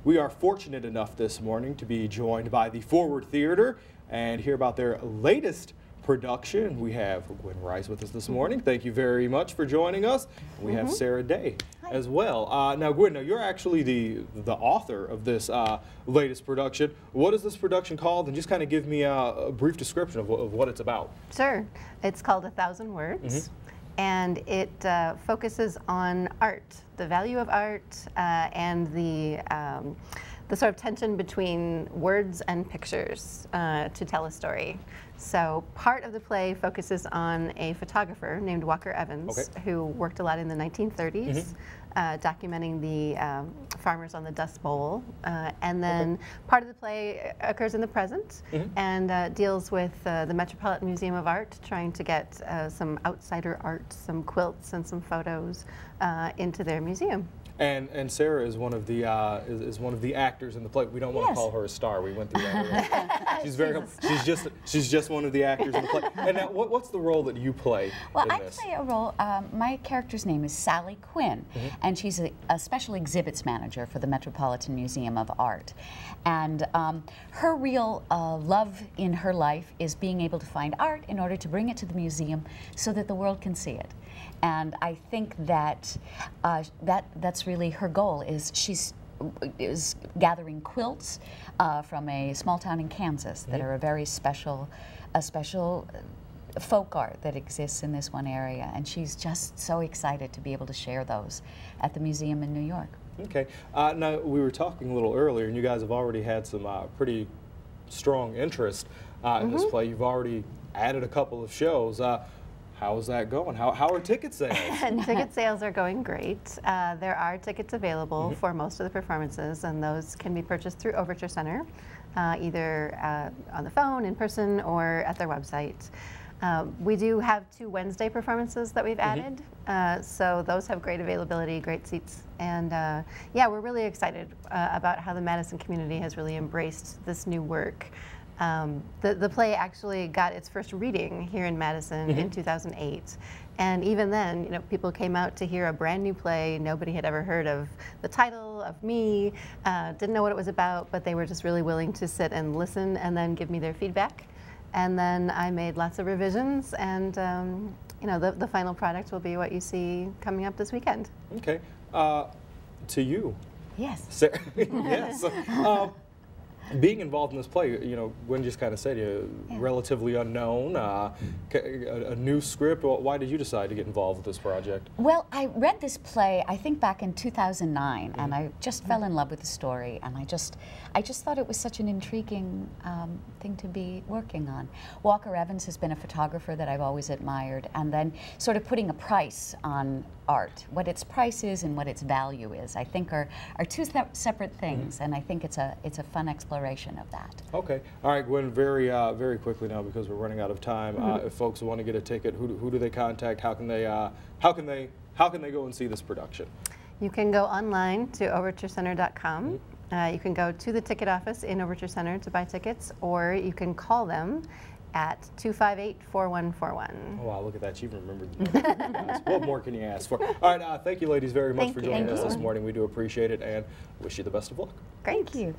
We are fortunate enough this morning to be joined by the Forward Theater and hear about their latest production. We have Gwen Rice with us this morning. Thank you very much for joining us. We have Sarah Day as well. Now, Gwen, you're actually the author of this latest production. What is this production called? And just kind of give me a brief description of what it's about. Sure. It's called 1,000 Words. And it focuses on art, the value of art, and the sort of tension between words and pictures to tell a story. So part of the play focuses on a photographer named Walker Evans, who worked a lot in the 1930s, documenting the farmers on the Dust Bowl. And then part of the play occurs in the present and deals with the Metropolitan Museum of Art, trying to get some outsider art, some quilts and some photos into their museum. And Sarah is one of the actors in the play. We don't want to call her a star. We went through that. She's just one of the actors in the play. And now, what's the role that you play? Well, I play a role. My character's name is Sally Quinn, and she's a special exhibits manager for the Metropolitan Museum of Art. And her real love in her life is being able to find art in order to bring it to the museum so that the world can see it. And I think that that's really her goal. Is gathering quilts from a small town in Kansas that are a very special folk art that exists in this one area, and she's just so excited to be able to share those at the museum in New York. Okay. Now, we were talking a little earlier, and you guys have already had some pretty strong interest in this play. You've already added a couple of shows. How is that going? How are ticket sales? Ticket sales are going great. There are tickets available for most of the performances, and those can be purchased through Overture Center, either on the phone, in person, or at their website. We do have 2 Wednesday performances that we've added, so those have great availability, great seats, and yeah, we're really excited about how the Madison community has really embraced this new work. The play actually got its first reading here in Madison in 2008, and even then, you know, people came out to hear a brand new play. Nobody had ever heard of the title, of me, didn't know what it was about, but they were just really willing to sit and listen and then give me their feedback. And then I made lots of revisions, and you know, the final product will be what you see coming up this weekend. Okay. To you. Yes. Sarah, yes. Being involved in this play, you know, Gwen just kind of said, relatively unknown, a new script. Why did you decide to get involved with this project? Well, I read this play, I think back in 2009, and I just fell in love with the story, and I just thought it was such an intriguing thing to be working on. Walker Evans has been a photographer that I've always admired, and then sort of putting a price on art. What its price is and what its value is, I think are 2 separate things, and I think it's a fun exploration of that. Okay. All right, Gwen, very quickly now, because we're running out of time. If folks want to get a ticket, who do they contact? How can they go and see this production? You can go online to overturecenter.com. You can go to the ticket office in Overture Center to buy tickets, or you can call them at 258-4141. Oh, wow, look at that. You remembered the number. What more can you ask for? All right, thank you ladies very much for joining us this morning. We do appreciate it and wish you the best of luck. Great. Thank you.